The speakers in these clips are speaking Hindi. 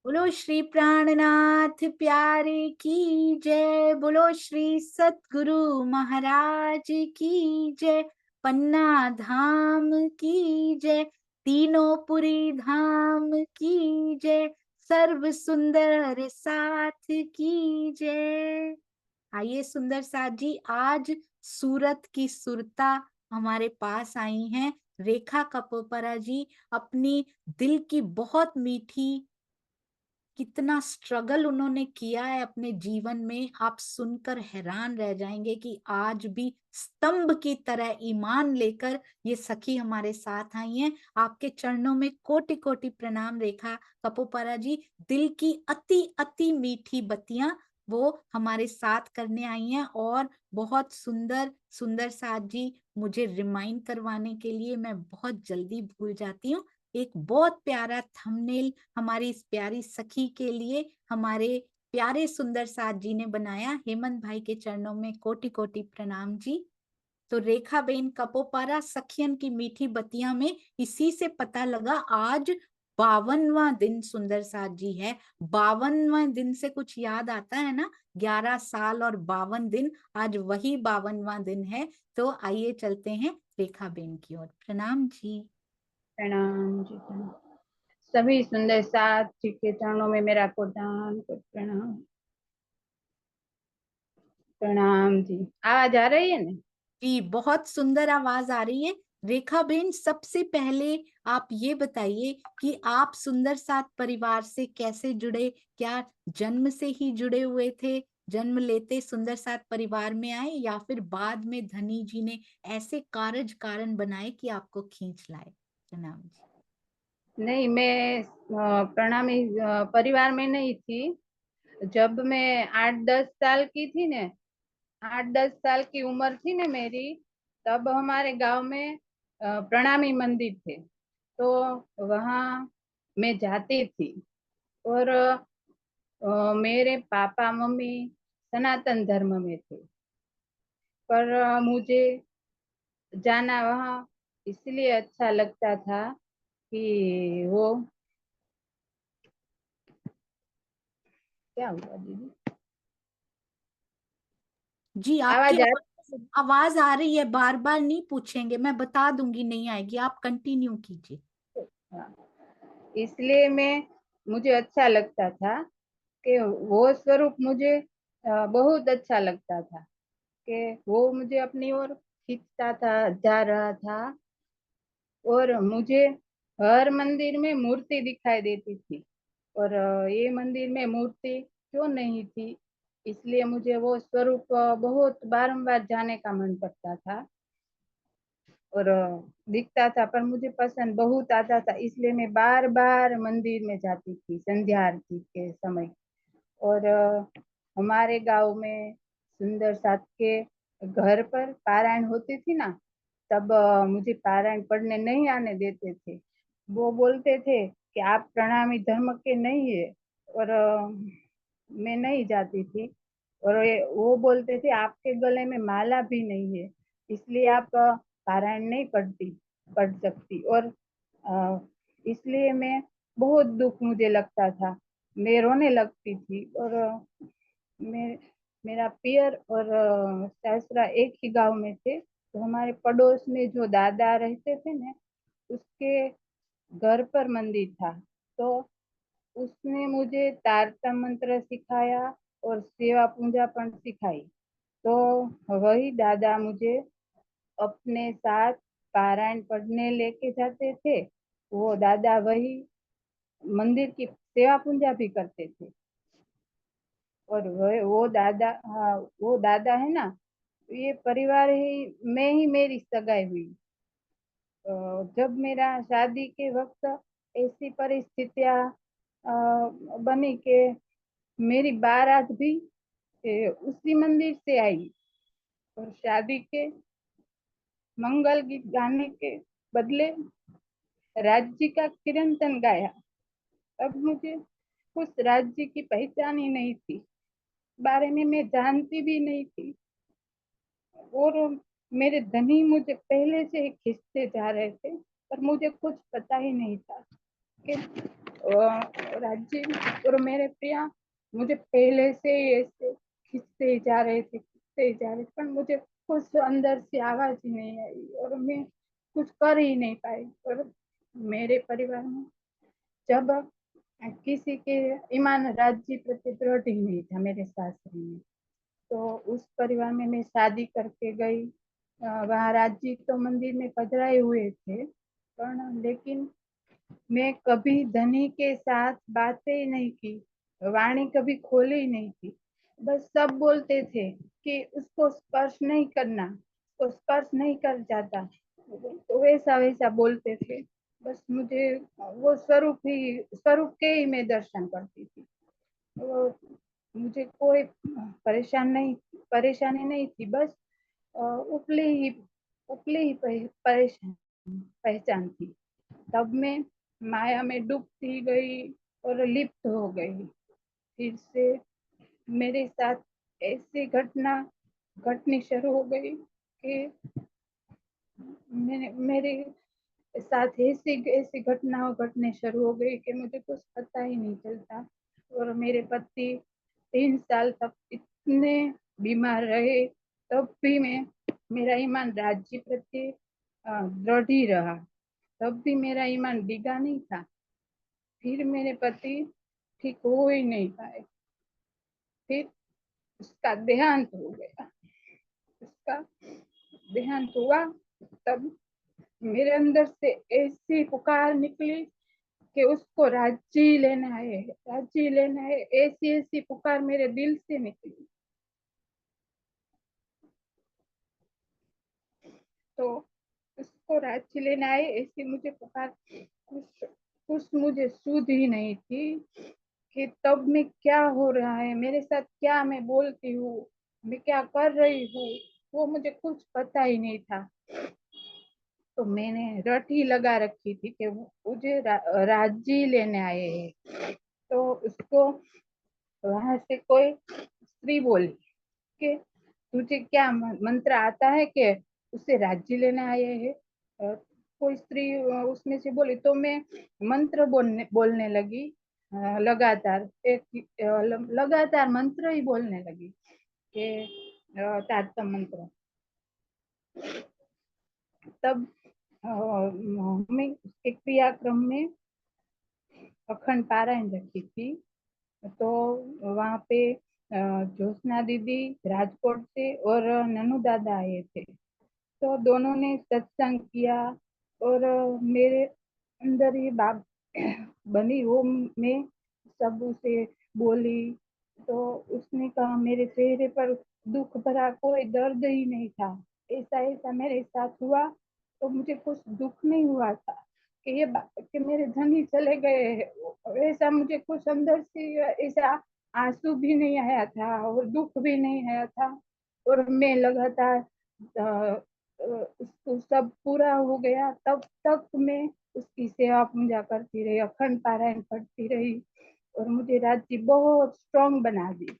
बोलो श्री प्राणनाथ प्यारे की जय। बोलो श्री सतगुरु महाराज की जय। पन्ना धाम की जय। तीनों पुरी धाम की जय। सर्व सुंदर साथ की जय। आइए सुंदर साथ जी, आज सूरत की सुरता हमारे पास आई हैं। रेखा कपोपरा जी अपनी दिल की बहुत मीठी, कितना स्ट्रगल उन्होंने किया है अपने जीवन में, आप सुनकर हैरान रह जाएंगे कि आज भी स्तंभ की तरह ईमान लेकर ये सखी हमारे साथ आई हैं। आपके चरणों में कोटि कोटि प्रणाम रेखा कपोपरा जी। दिल की अति अति मीठी बत्तियां वो हमारे साथ करने आई हैं। और बहुत सुंदर सुंदर साथ जी, मुझे रिमाइंड करवाने के लिए मैं बहुत जल्दी भूल जाती हूँ। एक बहुत प्यारा थंबनेल हमारी इस प्यारी सखी के लिए हमारे प्यारे सुंदर साथ जी ने बनाया। हेमंत भाई के चरणों में कोटि कोटि प्रणाम जी। तो रेखा बेन कपोपारा सखियन की मीठी बत्तियां में इसी से पता लगा आज 52वां दिन सुंदर साथ जी है। 52वां दिन से कुछ याद आता है ना, 11 साल और 52 दिन, आज वही 52वां दिन है। तो आइए चलते हैं रेखा बेन की ओर। प्रणाम जी। प्रणाम जी प्रणाम। सभी सुंदर साथ जी के चरणों में मेरा कोटान कोटि प्रणाम। प्रणाम जी। आवाज आ रही है ना? जी बहुत सुंदर आवाज आ रही है। रेखा बेन, सबसे पहले आप ये बताइए कि आप सुंदर साथ परिवार से कैसे जुड़े? क्या जन्म से ही जुड़े हुए थे, जन्म लेते सुंदर साथ परिवार में आए, या फिर बाद में धनी जी ने ऐसे कारज कारण बनाए कि आपको खींच लाए? प्रणाम जी। नहीं, मैं प्रणामी परिवार में नहीं थी। जब मैं 8-10 साल की थी ने, 8-10 साल की उम्र थी ने मेरी, तब हमारे गांव में प्रणामी मंदिर थे। तो वहाँ मैं जाती थी। और मेरे पापा मम्मी सनातन धर्म में थे। पर मुझे जाना वहाँ इसलिए अच्छा लगता था कि वो, क्या हुआ दीदी? जी आपकी आवाज आ आवाज आ रही है, बार बार नहीं पूछेंगे, मैं बता दूंगी नहीं आएगी, आप कंटिन्यू कीजिए। हाँ, इसलिए मुझे अच्छा लगता था कि वो स्वरूप मुझे बहुत अच्छा लगता था कि वो मुझे अपनी ओर खींचता था, जा रहा था। और मुझे हर मंदिर में मूर्ति दिखाई देती थी। और ये मंदिर में मूर्ति क्यों नहीं थी, इसलिए मुझे वो स्वरूप बहुत बारंबार जाने का मन करता था। और दिखता था, पर मुझे पसंद बहुत आता था, इसलिए मैं बार बार मंदिर में जाती थी संध्या आरती के समय। और हमारे गांव में सुंदर साथ के घर पर पारायण होती थी ना, तब मुझे पारायण पढ़ने नहीं आने देते थे। वो बोलते थे कि आप प्रणामी धर्म के नहीं है। और मैं नहीं जाती थी। और वो बोलते थे आपके गले में माला भी नहीं है, इसलिए आप पारायण नहीं पढ़ सकती। और इसलिए मैं बहुत दुख मुझे लगता था, मैं रोने लगती थी। और मैं मेरा पियर और ससुरा एक ही गांव में थे। तो हमारे पड़ोस में जो दादा रहते थे ना, उसके घर पर मंदिर था। तो उसने मुझे तारतम मंत्र सिखाया और सेवा पूजा पण सिखाई। तो वही दादा मुझे अपने साथ पारायण पढ़ने लेके जाते थे। वो दादा वही मंदिर की सेवा पूजा भी करते थे। और वो दादा, हाँ, वो दादा है ना, ये परिवार ही में ही मेरी सगाई हुई। जब मेरा शादी के वक्त ऐसी परिस्थितियां बनी कि मेरी बारात भी उसी मंदिर से आई। और शादी के मंगल गीत गाने के बदले राज्य का कीर्तन गाया। अब मुझे उस राज्य की पहचान ही नहीं थी, बारे में मैं जानती भी नहीं थी। और मेरे धनी मुझे पहले से ही खींचते जा रहे थे, पर मुझे कुछ पता ही नहीं था कि राज्य और मेरे प्रिया मुझे पहले से ही ऐसे खींचते ही जा रहे थे, खींचते ही जा रहे थे, पर मुझे कुछ अंदर से आवाज ही नहीं आई और मैं कुछ कर ही नहीं पाई। और मेरे परिवार में जब किसी के ईमान राज्य प्रति दृढ़ ही नहीं था मेरे सासरी में, तो उस परिवार में मैं शादी करके गई। वहाँ राज्य तो मंदिर में पधराए हुए थे, पर लेकिन मैं कभी धनी के साथ बातें ही नहीं की, वाणी कभी खोली ही नहीं थी। बस सब बोलते थे कि उसको स्पर्श नहीं करना, उसको स्पर्श नहीं कर जाता, तो वैसा वैसा बोलते थे। बस मुझे वो स्वरूप के ही मैं दर्शन करती थी। वो मुझे कोई परेशानी नहीं थी। बस उपली ही परेशान पहचान थी। तब मैं माया में डूबती गई और लिप्त हो गई। फिर से मेरे साथ ऐसी घटना घटनी शुरू हो गई कि मेरे साथ ऐसी ऐसी घटनाओं घटने शुरू हो गई कि मुझे कुछ पता ही नहीं चलता। और मेरे पति 3 साल तक इतने बीमार रहे, तब भी मैं मेरा ईमान राज्य प्रति दृढ़ ही रहा, तब भी मेरा ईमान डिगा नहीं था। फिर मेरे पति ठीक हो ही नहीं पाए, फिर उसका देहांत हो गया। उसका देहांत हुआ तब मेरे अंदर से ऐसी पुकार निकली कि उसको राज्य लेना है, राज्य लेना है, ऐसी ऐसी पुकार मेरे दिल से निकली। तो उसको राज्य लेना है ऐसी मुझे पुकार, कुछ कुछ मुझे सूझ ही नहीं थी कि तब में क्या हो रहा है मेरे साथ, क्या मैं बोलती हूँ, मैं क्या कर रही हूँ, वो मुझे कुछ पता ही नहीं था। तो मैंने रट ही लगा रखी थी कि मुझे राज्य लेने आए हैं। तो उसको वहां से कोई स्त्री बोली कि तुझे क्या मंत्र आता है कि उससे राज्य लेने आए हैं। कोई स्त्री उसमें से बोली, तो मैं मंत्र बोलने लगी। लगातार लगातार मंत्र ही बोलने लगी कि तारतम मंत्र। तब मैं उसके क्रियाक्रम में अखंड पारायण रखी थी। तो वहाँ पे ज्योत्सना दीदी राजकोट से और ननू दादा आए थे, तो दोनों ने सत्संग किया। और मेरे अंदर ही बात बनी, वो मैं सब उसे बोली। तो उसने कहा मेरे चेहरे पर दुख भरा कोई दर्द ही नहीं था, ऐसा ऐसा मेरे साथ हुआ। तो मुझे कुछ दुख नहीं हुआ था कि कि मेरे धनी चले गए, ऐसा मुझे कुछ अंदर से ऐसा आंसू भी नहीं आया था और दुख भी नहीं आया था। और मैं लगातार उसको सब पूरा हो गया तब तक मैं उसकी सेवा पूजा करती रही, अखंड पारायण पढ़ती रही, और मुझे राज्य बहुत स्ट्रांग बना दी।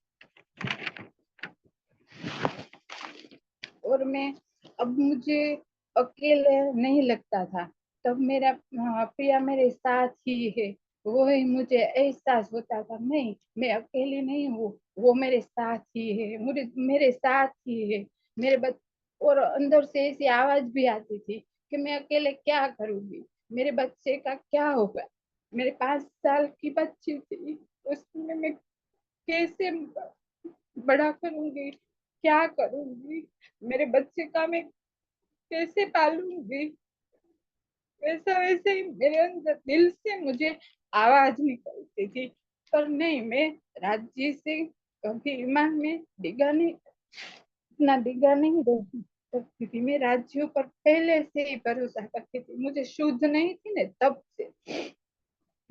और मैं अब मुझे अकेले नहीं लगता था। तब मेरा प्रिया मेरे साथ ही है, वो ही मुझे एहसास होता था, नहीं मैं अकेली नहीं हूँ, वो मेरे साथ ही है, मुझे मेरे साथ ही है मेरे बच्चे। और अंदर से ऐसी आवाज भी आती थी कि मैं अकेले क्या करूंगी, मेरे बच्चे का क्या होगा। मेरे 5 साल की बच्ची थी, उसमें मैं कैसे बड़ा करूंगी, क्या करूंगी, मेरे बच्चे का मैं कैसे पालूंगी। वैसा वैसे ही मेरे अंदर दिल से मुझे आवाज निकलती थी, पर नहीं, मैं राज्य से कभी ईमान में डिगा नहीं, इतना डिगा नहीं रही सकती थी। मैं राज्यों पर पहले से ही भरोसा करती थी, मुझे शुद्ध नहीं थी ना तब से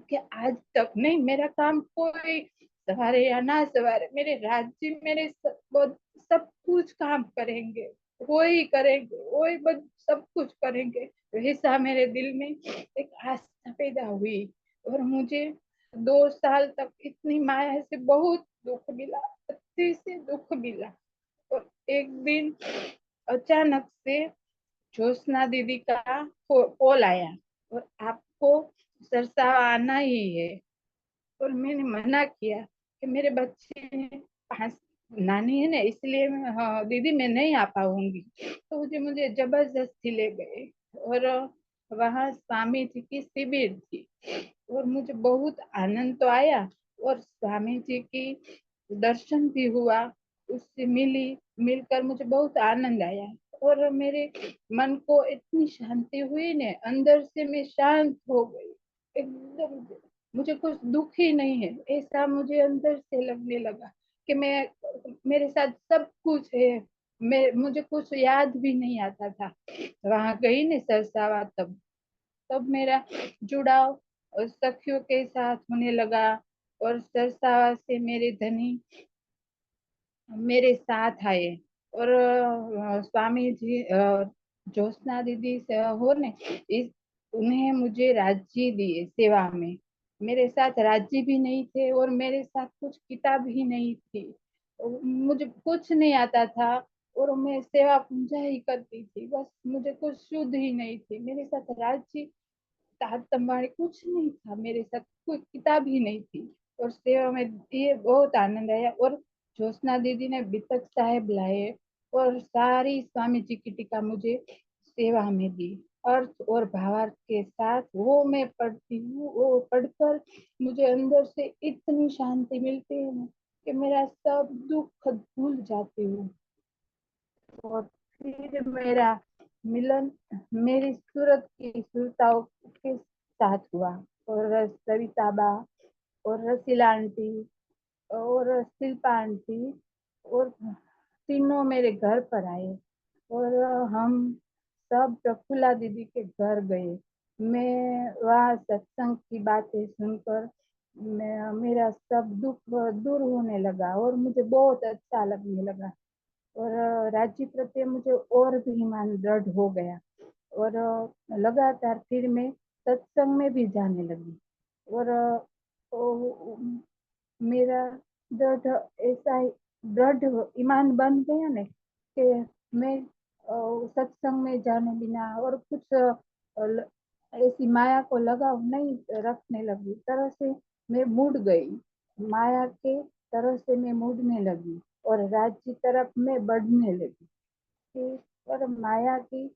कि आज तक। नहीं, मेरा काम कोई सवारे या ना सवारे, मेरे राज्य मेरे सब कुछ काम करेंगे, वो ही करेंगे, वो ही सब कुछ करेंगे। वैसा मेरे दिल में एक आस्था पैदा हुई। और मुझे 2 साल तक इतनी माया से बहुत दुख मिला, अति से दुख मिला। और एक दिन अचानक से ज्योत्सना दीदी का कॉल आया, और आपको सरसावा आना ही है। और मैंने मना किया कि मेरे बच्चे पास नानी है ना, इसलिए मैं, हाँ दीदी मैं नहीं आ पाऊंगी। तो मुझे मुझे जबरदस्ती ले गए, और वहाँ स्वामी जी की शिविर थी, और मुझे बहुत आनंद तो आया, और स्वामी जी की दर्शन भी हुआ, उससे मिलकर मुझे बहुत आनंद आया, और मेरे मन को इतनी शांति हुई ने, अंदर से मैं शांत हो गई एकदम। मुझे कुछ दुख ही नहीं है, ऐसा मुझे अंदर से लगने लगा कि मैं, मेरे साथ सब कुछ है। मैं, मुझे कुछ याद भी नहीं आता था। वहां गई ने सरसावा, तब तब मेरा जुड़ाव और सखियों के साथ होने लगा, और सरसावा से मेरे धनी मेरे साथ आए, और स्वामी जी ज्योत्सना दीदी से हो ने, इस उन्हें मुझे राज्य दिए सेवा में। मेरे साथ राज्य भी नहीं थे, और मेरे साथ कुछ किताब ही नहीं थी, मुझे कुछ नहीं आता था, और मैं सेवा पूजा ही करती थी बस। मुझे कुछ शुद्ध ही नहीं थी, मेरे साथ राज्य ताज तंबाड़े कुछ नहीं था, मेरे साथ कोई किताब ही नहीं थी, और सेवा में ये बहुत आनंद आया। और ज्योत्सना दीदी ने बितक साहेब लाए, और सारी स्वामी जी की टीका मुझे सेवा में दी, अर्थ और भावार्थ के साथ वो मैं पढ़ती हूँ। वो पढ़कर मुझे अंदर से इतनी शांति मिलती है ना, कि मेरा सब दुख भूल जाती हूँ। और फिर मेरा मिलन मेरी सूरत की सुरताओं के साथ हुआ, और सविता बा, और रसीला आंटी, और शिल्पा आंटी, और तीनों मेरे घर पर आए, और हम सब प्रफुल्ला दीदी के घर गए। मैं वहाँ सत्संग की बातें सुनकर मेरा सब दुख दूर होने लगा, और मुझे बहुत अच्छा लगने लगा, और राज्य प्रत्ये मुझे और भी ईमान दृढ़ हो गया, और लगातार फिर मैं सत्संग में भी जाने लगी, और मेरा दृढ़ ऐसा दृढ़ ईमान बन गया ना, कि मैं सत्संग में जाने बिना और कुछ ऐसी माया को लगाव नहीं रखने लगी, तरह से मैं मुड़ गई, माया के तरह से मैं मुड़ने लगी, और राज्य तरफ में बढ़ने लगी। और माया की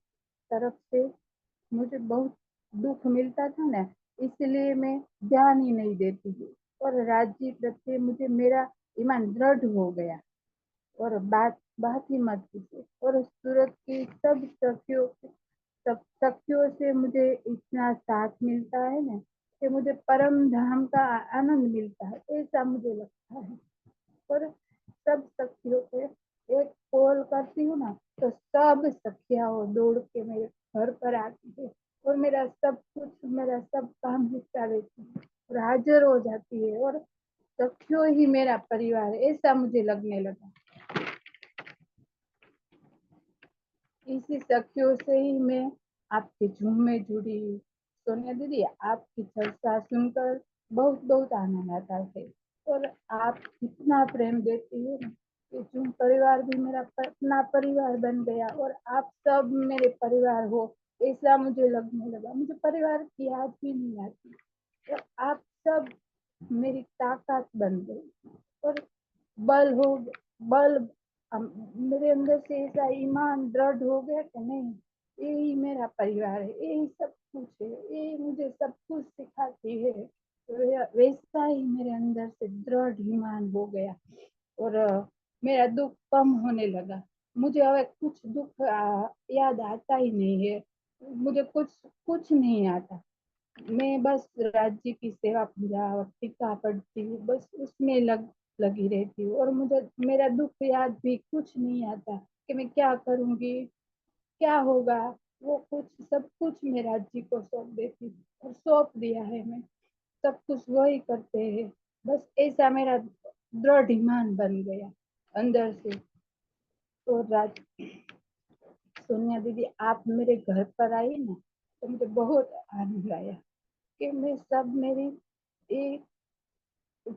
तरफ से मुझे बहुत दुख मिलता था ना, इसलिए मैं ध्यान ही नहीं देती थी, और राज्य प्रत्ये मुझे मेरा ईमान दृढ़ हो गया। और बात बात ही मत पूछो, और सूरत की सब सखियों से मुझे इतना साथ मिलता है ना, कि मुझे परम धाम का आनंद मिलता है, ऐसा मुझे लगता है। और सब सखियों पे एक कॉल करती हूँ ना, तो सब सखियाँ वो दौड़ के मेरे घर पर आती है, और मेरा सब काम निपटा देती है, और हाजिर हो जाती है, और सखियों ही मेरा परिवार है, ऐसा मुझे लगने लगा। इसी सखियों से ही मैं आपके झूम में जुड़ी। सोनिया दीदी, आपकी चर्चा सुनकर बहुत बहुत आनंद आता है, और आप इतना प्रेम देती है कि झूम परिवार भी मेरा अपना परिवार बन गया, और आप सब मेरे परिवार हो, ऐसा मुझे लगने लगा। मुझे परिवार की याद भी नहीं आती, और आप सब मेरी ताकत बन गई, और बल हो बल मेरे अंदर से ऐसा ईमान दृढ़ हो गया कि नहीं, यही मेरा परिवार है, यही सब कुछ है, यही मुझे सब कुछ सिखाती है। तो वैसा ही मेरे अंदर से दृढ़ ईमान हो गया, और मेरा दुख कम होने लगा। मुझे अब कुछ दुख याद आता ही नहीं है, मुझे कुछ कुछ नहीं आता। मैं बस राज्य की सेवा पूजा और टीका पढ़ती हूँ, बस उसमें लगी रहती हूँ, और मुझे मेरा दुख याद भी कुछ नहीं आता कि मैं क्या करूंगी, क्या होगा। वो कुछ सब कुछ मैं राज्य को सौंप देती हूँ, और सौंप दिया है मैं, सब कुछ वही करते हैं। बस ऐसा मेरा दृढ़ ईमान बन गया अंदर से। तो राज सोनिया दीदी, आप मेरे घर पर आई ना, तो मुझे बहुत आनंद आया, कि मैं सब मेरी एक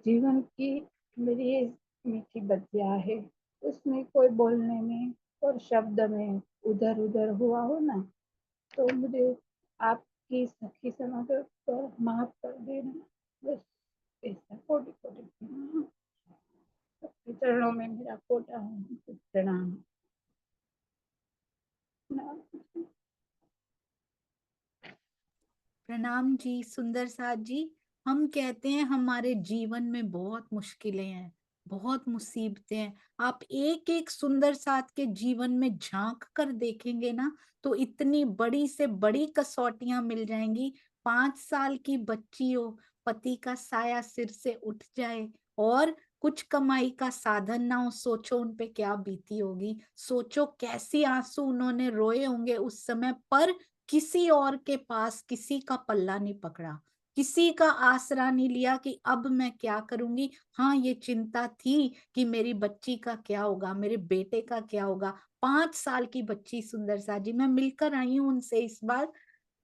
जीवन की मेरी ये मीठी बतिया है, उसमें कोई बोलने में और शब्द में उधर उधर हुआ हो ना, तो मुझे आपकी सखी समझ कर माफ कर देना, बस ऐसा। चरणों में मेरा कोटा है, प्रणाम। प्रणाम जी सुंदर साथ जी। हम कहते हैं हमारे जीवन में बहुत मुश्किलें हैं, बहुत मुसीबतें हैं। आप एक एक सुंदर साथ के जीवन में झांक कर देखेंगे ना, तो इतनी बड़ी से बड़ी कसौटियां मिल जाएंगी। 5 साल की बच्ची हो, पति का साया सिर से उठ जाए और कुछ कमाई का साधन ना हो, सोचो उन पे क्या बीती होगी। सोचो कैसी आंसू उन्होंने रोए होंगे उस समय पर। किसी और के पास किसी का पल्ला नहीं पकड़ा, किसी का आसरा नहीं लिया कि अब मैं क्या करूंगी। हाँ, ये चिंता थी कि मेरी बच्ची का क्या होगा, मेरे बेटे का क्या होगा। 5 साल की बच्ची सुंदर सा जी, मैं मिलकर आई हूं उनसे इस बार।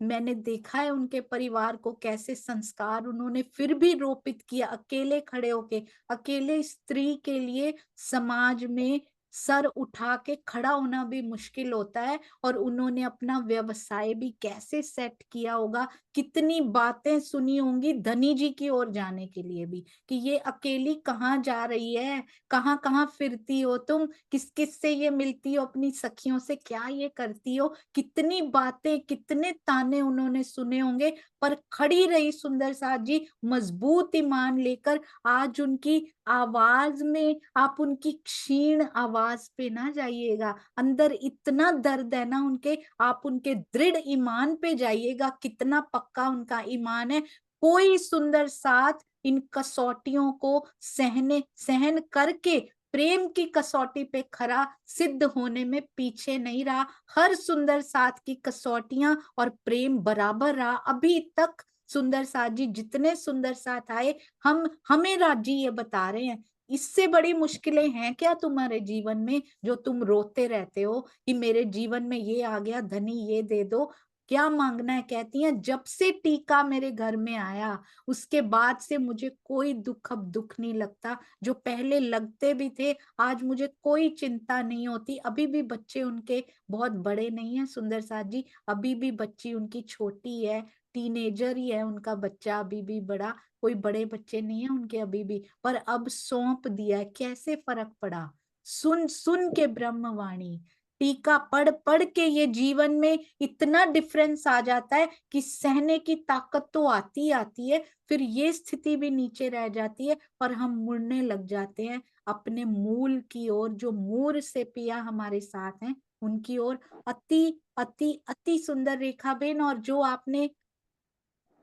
मैंने देखा है उनके परिवार को, कैसे संस्कार उन्होंने फिर भी रोपित किया, अकेले खड़े होके। अकेले स्त्री के लिए समाज में सर उठा के खड़ा होना भी मुश्किल होता है, और उन्होंने अपना व्यवसाय भी कैसे सेट किया होगा। कितनी बातें सुनी होंगी धनी जी की ओर जाने के लिए भी, कि ये अकेली कहाँ जा रही है, कहाँ कहाँ फिरती हो तुम, किस किस से ये मिलती हो, अपनी सखियों से क्या ये करती हो। कितनी बातें, कितने ताने उन्होंने सुने होंगे, पर खड़ी रही सुंदर साथ जी मजबूत ईमान लेकर। आज उनकी आवाज में, आप उनकी क्षीण आवाज पे ना जाइएगा, अंदर इतना दर्द है ना उनके, आप उनके दृढ़ ईमान पे जाइएगा, कितना पक्का उनका ईमान है। कोई सुंदर साथ इन कसौटियों को सहन करके प्रेम की कसौटी पे खरा सिद्ध होने में पीछे नहीं रहा। हर सुंदर साथ की कसौटियां और प्रेम बराबर रहा अभी तक। सुंदर साथ जी जितने सुंदर साथ आए, हमें राज जी ये बता रहे हैं, इससे बड़ी मुश्किलें हैं क्या तुम्हारे जीवन में, जो तुम रोते रहते हो कि मेरे जीवन में ये आ गया, धनी ये दे दो। क्या मांगना है, कहती हैं जब से टीका मेरे घर में आया उसके बाद से मुझे कोई दुख, अब दुख नहीं लगता। जो पहले लगते भी थे, आज मुझे कोई चिंता नहीं होती। अभी भी बच्चे उनके बहुत बड़े नहीं है सुंदर साथ जी, अभी भी बच्ची उनकी छोटी है, टीनेजर ही है उनका बच्चा अभी भी, बड़ा कोई बड़े बच्चे नहीं है उनके अभी भी। पर अब सौंप दिया है, कैसे फर्क पड़ा, सुन सुन के ब्रह्मवाणी, टीका पढ़ पढ़ के ये जीवन में इतना डिफरेंस आ जाता है कि सहने की ताकत तो आती आती है, फिर ये स्थिति भी नीचे रह जाती है, पर हम मुड़ने लग जाते हैं अपने मूल की ओर, जो मूर से पिया हमारे साथ हैं उनकी ओर। अति अति अति सुंदर रेखा बेन, और जो आपने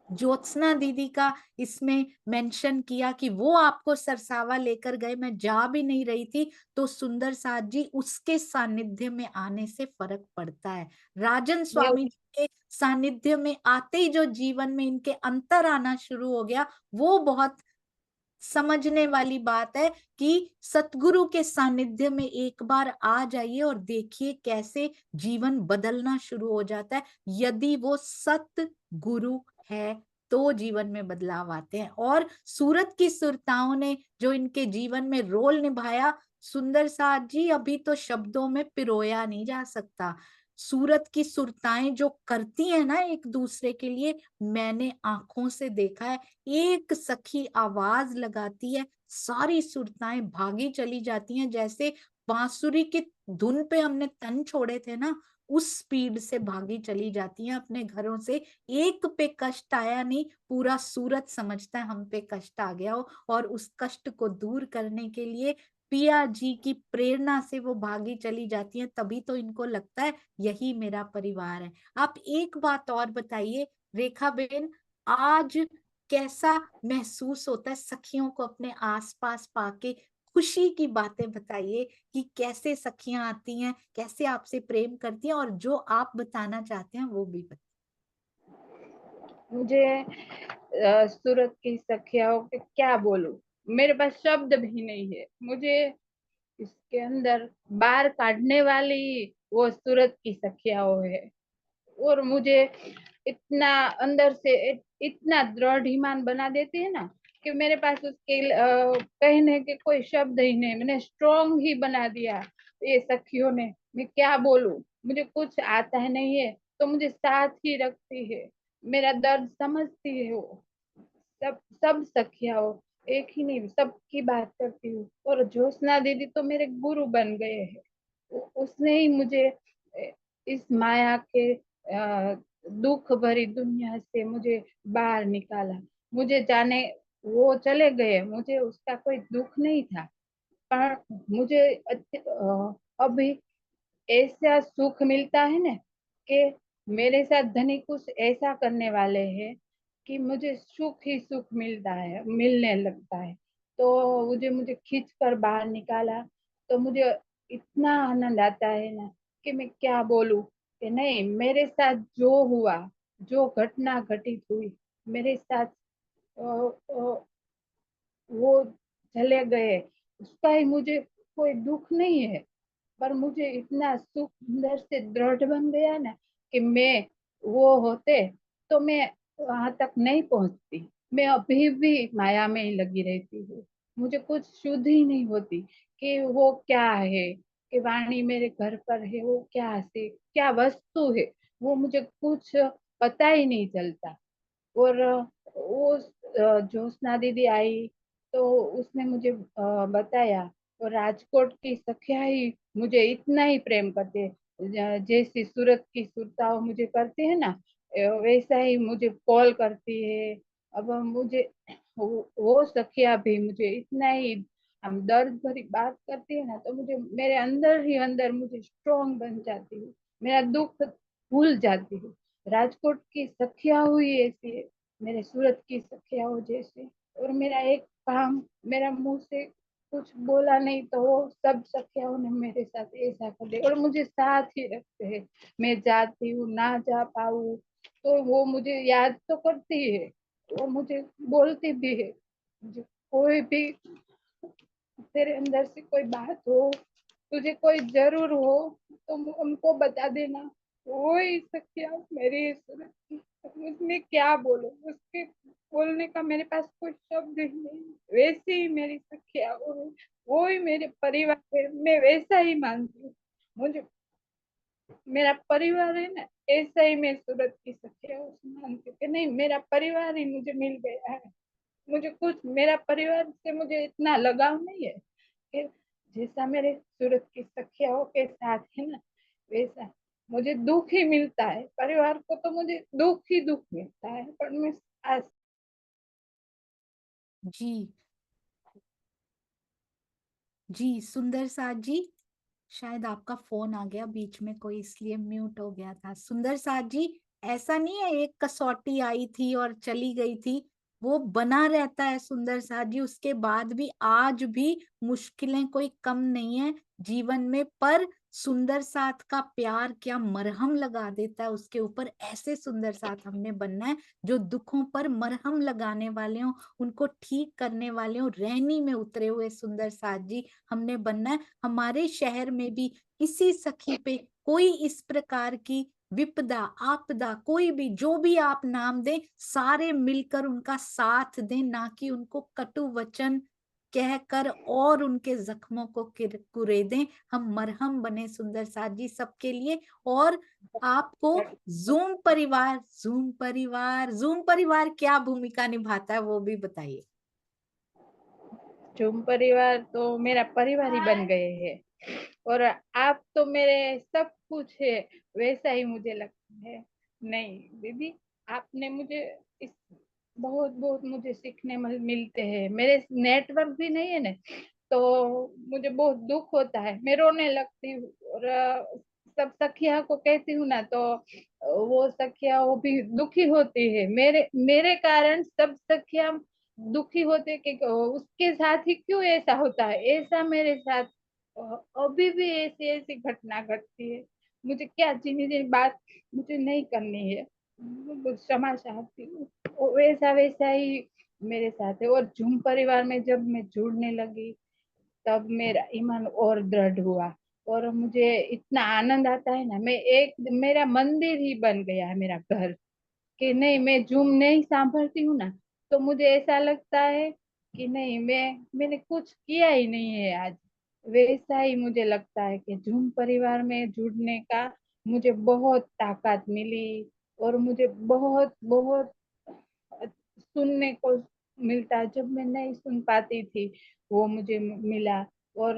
ज्योत्सना दीदी का इसमें मेंशन किया कि वो आपको सरसावा लेकर गए, मैं जा भी नहीं रही थी, तो सुंदर साथ जी उसके सानिध्य में आने से फर्क पड़ता है। राजन ये स्वामी जी के सानिध्य में आते ही जो जीवन में इनके अंतर आना शुरू हो गया, वो बहुत समझने वाली बात है कि सतगुरु के सानिध्य में एक बार आ जाइए और देखिए कैसे जीवन बदलना शुरू हो जाता है। यदि वो सत गुरु है तो जीवन में बदलाव आते हैं। और सूरत की सुरताओं ने जो इनके जीवन में रोल निभाया, सुंदर साथ जी अभी तो शब्दों में पिरोया नहीं जा सकता। सूरत की सुरताएं जो करती है ना एक दूसरे के लिए, मैंने आंखों से देखा है। एक सखी आवाज लगाती है, सारी सुरताएं भागी चली जाती हैं, जैसे बांसुरी की धुन पे हमने तन छोड़े थे ना, उस स्पीड से भागी चली जाती हैं अपने घरों से। एक पे कष्ट आया नहीं, पूरा सूरत समझता है हम पे कष्ट आ गया हो, और उस कष्ट को दूर करने के लिए पिया जी की प्रेरणा से वो भागी चली जाती हैं। तभी तो इनको लगता है यही मेरा परिवार है। आप एक बात और बताइए रेखा बेन, आज कैसा महसूस होता है सखियों को अपने आसपास पाके, खुशी की बातें बताइए कि कैसे सखियां आती हैं, कैसे आपसे प्रेम करती हैं, और जो आप बताना चाहते हैं वो भी बताइए। मुझे सूरत की सखियाओं के क्या बोलूं, मेरे पास शब्द भी नहीं है। मुझे इसके अंदर बाहर काटने वाली वो सूरत की सखियाओं है। और मुझे इतना अंदर से इतना दृढ़ ईमान बना देती है ना, कि मेरे पास उसके कहने के कोई शब्द ही नहीं। मैंने स्ट्रॉन्ग ही बना दिया ये सखियों ने। मैं क्या बोलूं, मुझे कुछ आता है नहीं है, तो मुझे साथ ही रखती है, मेरा दर्द समझती है वो। सब सब सखियाओं, एक ही नहीं, सबकी बात करती हूँ। और ज्योत्सना दीदी तो मेरे गुरु बन गए हैं। उसने ही मुझे इस माया के दुख भरी दुनिया से मुझे बाहर निकाला। मुझे जाने, वो चले गए, मुझे उसका कोई दुख नहीं था, पर मुझे अभी ऐसा सुख मिलता है ना कि मेरे साथ धनी कुछ ऐसा करने वाले हैं कि मुझे सुख ही सुख मिलता है, मिलने लगता है। तो मुझे मुझे खींच कर बाहर निकाला, तो मुझे इतना आनंद आता है ना कि मैं क्या बोलूं। कि नहीं, मेरे साथ जो हुआ, जो घटना घटित हुई मेरे साथ, अ, अ, वो चले गए, उसका ही मुझे कोई दुख नहीं है। पर मुझे इतना सुख अंदर से दृढ़ बन गया ना कि मैं, वो होते तो मैं वहां तक नहीं पहुंचती। मैं अभी भी माया में ही लगी रहती हूँ। मुझे कुछ शुद्ध ही नहीं होती कि वो क्या है, कि वाणी मेरे घर पर है, वो क्या से क्या वस्तु है, वो मुझे कुछ पता ही नहीं चलता। और वो ज्योत्सना दीदी आई तो उसने मुझे बताया। और राजकोट की सखिया ही मुझे इतना ही प्रेम करते हैं, जैसी सूरत की सुरताओं मुझे करते हैं ना, वैसा ही मुझे कॉल करती है। अब मुझे वो सखिया भी मुझे इतना ही, हम दर्द भरी बात करती है ना, तो मुझे मेरे अंदर ही अंदर मुझे स्ट्रोंग बन जाती हूँ, मेरा दुख भूल जाती हूँ। राजकोट की सखिया हुई ऐसी है, मेरे सूरत की सखिया हो जैसे। और मेरा एक काम, मेरा मुंह से कुछ बोला नहीं तो वो सब सखियाओं ने मेरे साथ ऐसा कर दिया, और मुझे साथ ही रखते हैं। मैं जाती हूँ, ना जा पाऊँ तो वो मुझे याद तो करती है, वो मुझे बोलती भी है, मुझे कोई भी, तेरे अंदर से कोई बात हो, तुझे कोई जरूर हो तो हमको बता देना। वही सखिया मेरी सूरत की, उसमें क्या बोलो, उसके बोलने का मेरे पास कोई शब्द ही नहीं। वैसे ही मेरी सखिया वो ही मेरे परिवार है, मैं वैसा ही मानती हूँ। मुझे मेरा परिवार है ना, ऐसा ही मैं सूरत की सखिया उसे मानती हूँ कि नहीं, मेरा परिवार ही मुझे मिल गया है। मुझे कुछ, मेरा परिवार से मुझे इतना लगाव नहीं है कि जैसा मेरे सूरत की सखियाओं के साथ है ना, वैसा मुझे दुख ही मिलता है। परिवार को तो मुझे दुख ही दुख मिलता है, पर मैं आज। जी जी, सुंदर साथ जी, शायद आपका फोन आ गया बीच में कोई, इसलिए म्यूट हो गया था। सुंदर साथ जी, ऐसा नहीं है एक कसौटी आई थी और चली गई थी, वो बना रहता है सुंदर साथ जी, उसके बाद भी आज भी मुश्किलें कोई कम नहीं है जीवन में। पर सुंदर साथ का प्यार क्या मरहम लगा देता है उसके ऊपर। ऐसे सुंदर साथ हमने बनना है जो दुखों पर मरहम लगाने वाले हों, उनको ठीक करने वाले हों, रहनी में उतरे हुए सुंदर साथ जी हमने बनना है। हमारे शहर में भी किसी सखी पे कोई इस प्रकार की विपदा आपदा, कोई भी जो भी आप नाम दें, सारे मिलकर उनका साथ दें, ना कि उनको कटु वचन कहकर और उनके जख्मों को कुरेदें। हम मरहम बने सुंदर साथ जी सबके लिए। और आपको जूम परिवार क्या भूमिका निभाता है वो भी बताइए। झूम परिवार तो मेरा परिवार ही बन गए हैं। और आप तो मेरे सब कुछ है, वैसा ही मुझे लगता है। नहीं दीदी, आपने मुझे इस, बहुत बहुत मुझे सीखने मिलते हैं। मेरे नेटवर्क भी नहीं है ना, तो मुझे बहुत दुख होता है, मैं रोने लगती हूँ। और सब सखिया को कहती हूँ ना, तो वो सखिया वो भी दुखी होती है, मेरे मेरे कारण सब सखिया दुखी होते कि उसके साथ ही क्यों ऐसा होता है, ऐसा मेरे साथ अभी भी ऐसी ऐसी घटना घटती है। मुझे क्या चीनी चीनी बात मुझे नहीं करनी है, क्षमा चाहती हूँ। वैसा वैसा ही मेरे साथ है। और झूम परिवार में जब मैं जुड़ने लगी, तब मेरा ईमान और दृढ़ हुआ। और मुझे इतना आनंद आता है ना, मैं एक, मेरा मंदिर ही बन गया है मेरा घर। कि नहीं, मैं जूम नहीं सांभरती हूँ ना, तो मुझे ऐसा लगता है कि नहीं, मैंने कुछ किया ही नहीं है आज। वैसा ही मुझे लगता है कि जूम परिवार में जुड़ने का मुझे बहुत ताकत मिली। और मुझे बहुत बहुत सुनने को मिलता, जब मैं नहीं सुन पाती थी, वो मुझे मिला। और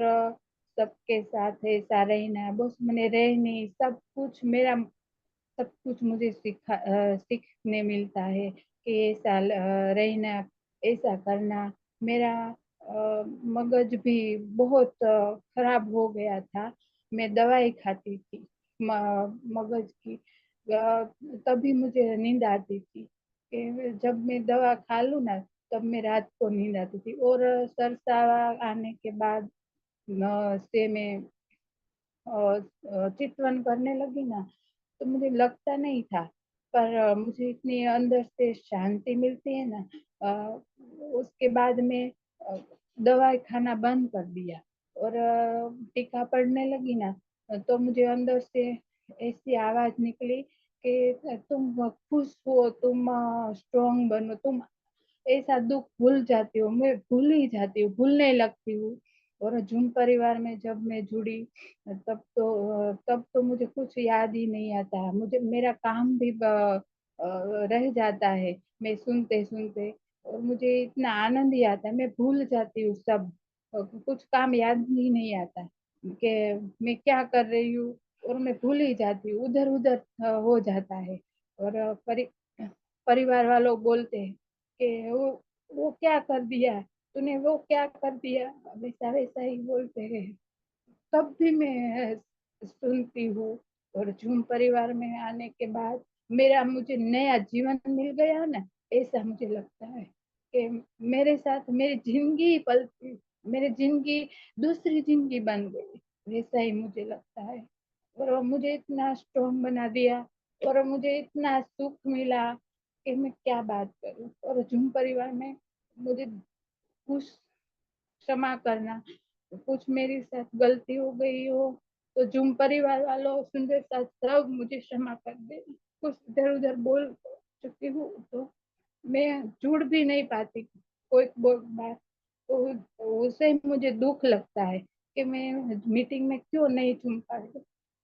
सबके साथ ऐसा रहना, बस मैंने रहनी, सब कुछ मेरा, सब कुछ मुझे सीखने मिलता है कि ऐसा रहना, ऐसा करना। मेरा मगज भी बहुत खराब हो गया था। मैं दवाई खाती थी मगज की। तभी मुझे नींद आती थी, कि जब मैं दवा खा लूँ ना, तब मैं रात को नींद आती थी। और सरसावा आने के बाद से मैं चितवन करने लगी ना, तो मुझे लगता नहीं था, पर मुझे इतनी अंदर से शांति मिलती है ना। उसके बाद में अ, दवाई खाना बंद कर दिया और टीका पड़ने लगी ना, तो मुझे अंदर से ऐसी आवाज निकली कि तुम खुश हो, तुम स्ट्रांग बनो, तुम ऐसा दुःख भूल जाती हूँ, मैं भूल ही जाती हूँ, भूलने लगती हूँ। और झूम परिवार में जब मैं जुड़ी, तब तो मुझे कुछ याद ही नहीं आता। मुझे मेरा काम भी रह जाता है, मैं सुनते-सुनते, और मुझे इतना आनंद ही आता है, मैं भूल जाती हूँ सब। कुछ काम याद ही नहीं आता कि मैं क्या कर रही हूँ, और मैं भूल ही जाती हूँ, उधर-उधर हो जाता है। और परिवार वालों बोलते हैं कि वो क्या कर दिया? तूने वो क्या कर दिया? वैसा-वैसा ही बोलते हैं। तब भी मैं सुनती हूँ। और झूम परिवार में आने के बाद मेरा मुझे नया जीवन मिल गया ना, ऐसा मुझे लगता है कि मेरे साथ मेरी ज़िंदगी पलटी, मेरी ज़िंदगी दूसरी ज़िंदगी बन गई, वैसा ही मुझे लगता है। और वो मुझे इतना स्ट्रॉन्ग बना दिया, और मुझे इतना सुख मिला कि मैं क्या बात करूँ। और झूम परिवार में मुझे कुछ क्षमा करना, कुछ मेरे साथ गलती हो गई हो, तो झूम परिवार वालों, सुंदर साथ सब मुझे क्षमा कर देना। कुछ इधर-उधर बोल चुकी हूँ, तो मैं जुड़ भी नहीं पाती कोई बात, तो उससे मुझे दुःख लगता है कि मैं मीटिंग में क्यों नहीं झूम पाई,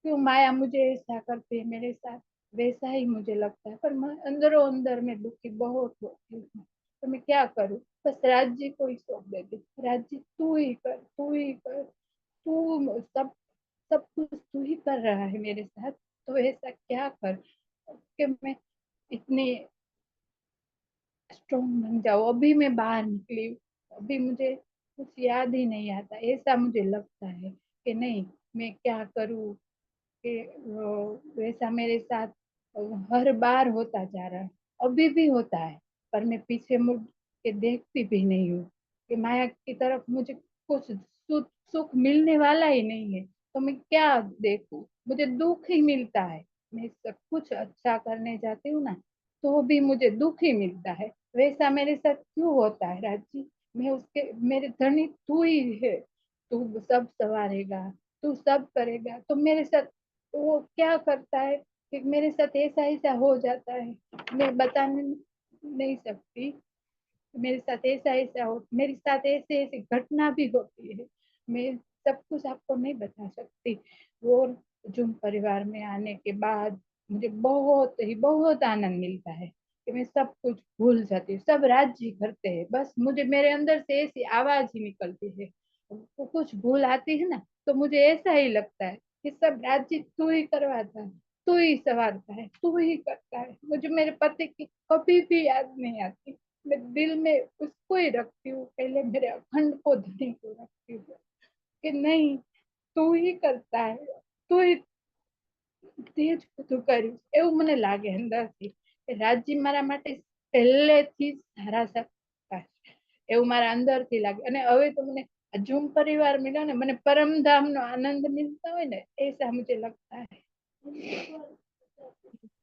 क्यों माया मुझे ऐसा करती है मेरे साथ, वैसा ही मुझे लगता है। पर मैं अंदरों-अंदर में दुखी बहुत होती हूँ, तो मैं क्या करूँ? बस राज जी को ही सौंप देती हूँ, राज जी तू ही कर, तू ही कर, तू सब सब कुछ तू ही कर रहा है मेरे साथ, तो ऐसा क्या कर कि मैं इतनी स्ट्रॉन्ग बन जाऊँ। अभी मैं बाहर निकली हूँ, अभी मुझे कुछ याद ही नहीं आता, ऐसा मुझे लगता है कि नहीं, मैं क्या करूँ कि वैसा मेरे साथ हर बार होता जा रहा है, अभी भी होता है, पर मैं पीछे मुड़ के देखती भी नहीं हूँ कि माया की तरफ मुझे कुछ सुख मिलने वाला ही नहीं है, तो मैं क्या देखूँ? मुझे दुःख ही मिलता है। मैं सब कुछ अच्छा करने जाती हूँ ना, तो भी मुझे दुःख ही मिलता है। वैसा मेरे साथ क्यों होता है राजी? मैं उसके मेरे धनी तू ही है, तू सब सँवारेगा, तू सब करेगा, तो मेरे साथ तो वो क्या करता है कि मेरे साथ ऐसा-ऐसा हो जाता है, मैं बता नहीं सकती। मेरे साथ ऐसा-ऐसा हो, मेरे साथ ऐसे-ऐसे घटना भी होती है। मैं सब कुछ आपको नहीं बता सकती। और ज़ूम परिवार में आने के बाद मुझे बहुत आनंद मिलता है कि मैं सब कुछ भूल जाती हूँ। सब राज्य करते हैं, बस मुझे मेरे अंदर से ऐसी आवाज़ ही निकलती है। वो कुछ भूल आती है ना, तो मुझे ऐसा ही लगता है कि सब राज्य तू ही करवाता है, तू ही सँवारता है, तू ही करता है। मुझे मेरे पति की कभी भी याद नहीं आती। मैं दिल में उसको ही रखती हूँ, पहले मेरे अखंड को धनी को रखती हूँ कि नहीं, तू ही करता है, तू ही તે જ બધું કર્યું. એવું મને લાગે અંદરથી કે રાજજી મારા માટે પહેલેથી જ સારા હતા. એવું મારા અંદરથી લાગે. અને હવે તો મને આ ઝૂમ પરિવાર मिला ને, મને परमधामનો आनंद मिलता હોય ને, ऐसा मुझे लगता है.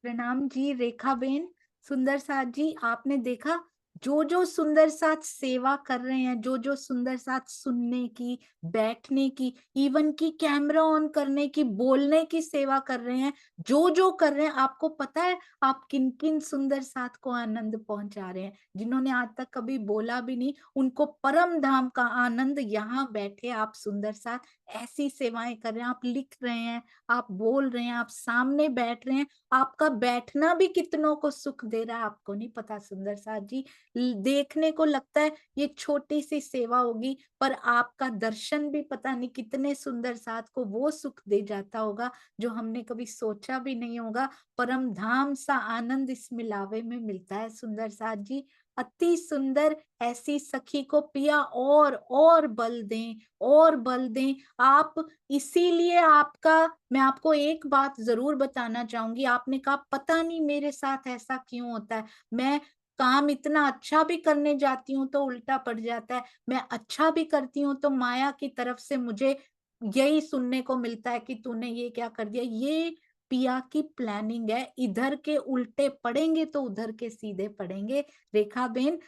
प्रणाम जी रेखा बेन। सुंदर साथ जी, आपने देखा जो जो सुंदर साथ सेवा कर रहे हैं, जो जो सुंदर साथ सुनने की, बैठने की, इवन की कैमरा ऑन करने की, बोलने की सेवा कर रहे हैं, जो जो कर रहे हैं, आपको पता है आप किन किन सुंदर साथ को आनंद पहुंचा रहे हैं। जिन्होंने आज तक कभी बोला भी नहीं, उनको परम धाम का आनंद यहाँ बैठे आप सुंदर साथ ऐसी सेवाएं कर रहे हैं, आप लिख रहे हैं, आप बोल रहे हैं, आप सामने बैठ रहे हैं। आपका बैठना भी कितनों को सुख दे रहा है आपको नहीं पता सुंदर साथ जी। देखने को लगता है ये छोटी सी सेवा होगी, पर आपका दर्शन भी पता नहीं कितने सुंदर साथ को वो सुख दे जाता होगा जो हमने कभी सोचा भी नहीं होगा। परम धाम सा आनंद इस मिलावे में मिलता है सुंदर साथ जी। अति सुंदर ऐसी सखी को पिया और बल दें, और बल दें। आप इसीलिए आपका, मैं आपको एक बात ज़रूर बताना चाहूँगी, आपने कहा पता नहीं मेरे साथ ऐसा क्यों होता है? मैं काम इतना अच्छा भी करने जाती हूँ तो उल्टा पड़ जाता है। मैं अच्छा भी करती हूँ तो माया की तरफ से मुझे यही सुनने को मिलता है कि तूने ये क्या कर दिया? ये पिया की प्लानिंग है, इधर के उल्टे पड़ेंगे तो उधर के सीधे पड़ेंगे। रेखा बेन,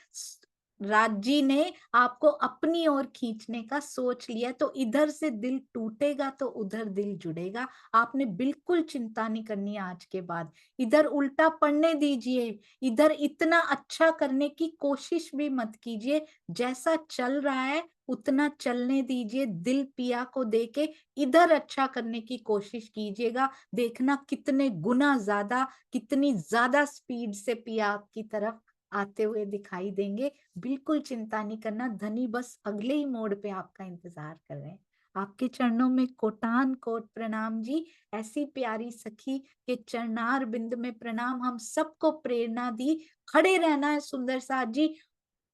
राज जी ने आपको अपनी ओर खींचने का सोच लिया, तो इधर से दिल टूटेगा तो उधर दिल जुड़ेगा। आपने बिल्कुल चिंता नहीं करनी आज के बाद। इधर उल्टा पड़ने दीजिए, इधर इतना अच्छा करने की कोशिश भी मत कीजिए। जैसा चल रहा है उतना चलने दीजिए, दिल पिया को देके इधर अच्छा करने की कोशिश कीजिएगा। देखना कितने गुना ज़्यादा, कितनी ज़्यादा स्पीड से पिया आपकी तरफ आते हुए दिखाई देंगे। बिल्कुल चिंता नहीं करना, धनी बस अगले ही मोड़ पे आपका इंतज़ार कर रहे हैं। आपके चरणों में कोटान-कोट प्रणाम जी। ऐसी प्यारी सखी के चरणार बिंद में प्रणाम। हम सबको प्रेरणा दी, खड़े रहना है सुंदर साथ जी।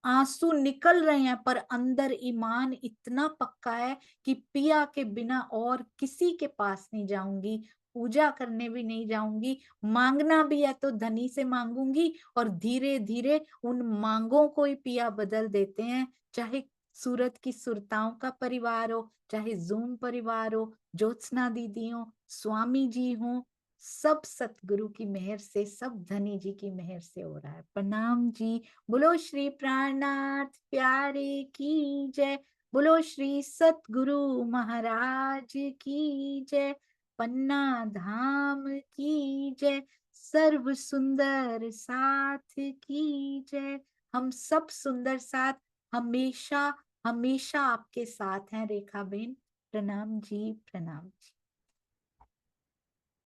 आंसू निकल रहे हैं पर अंदर ईमान इतना पक्का है कि पिया के बिना और किसी के पास नहीं जाऊंगी, पूजा करने भी नहीं जाऊंगी। मांगना भी है तो धनी से मांगूंगी, और धीरे धीरे उन मांगों को ही पिया बदल देते हैं। चाहे सूरत की सुरताओं का परिवार हो, चाहे जूम परिवार हो, ज्योत्सना दीदी हो, स्वामी जी हो, सब सतगुरु की मेहर से, सब धनी जी की मेहर से हो रहा है। प्रणाम जी। बोलो श्री प्राणनाथ प्यारे की जय। बोलो श्री सतगुरु महाराज की जय। पन्ना धाम की जय। सर्व सुंदर साथ की जय। हम सब सुंदर साथ हमेशा हमेशा आपके साथ हैं रेखा बेन। प्रणाम जी, प्रणाम जी।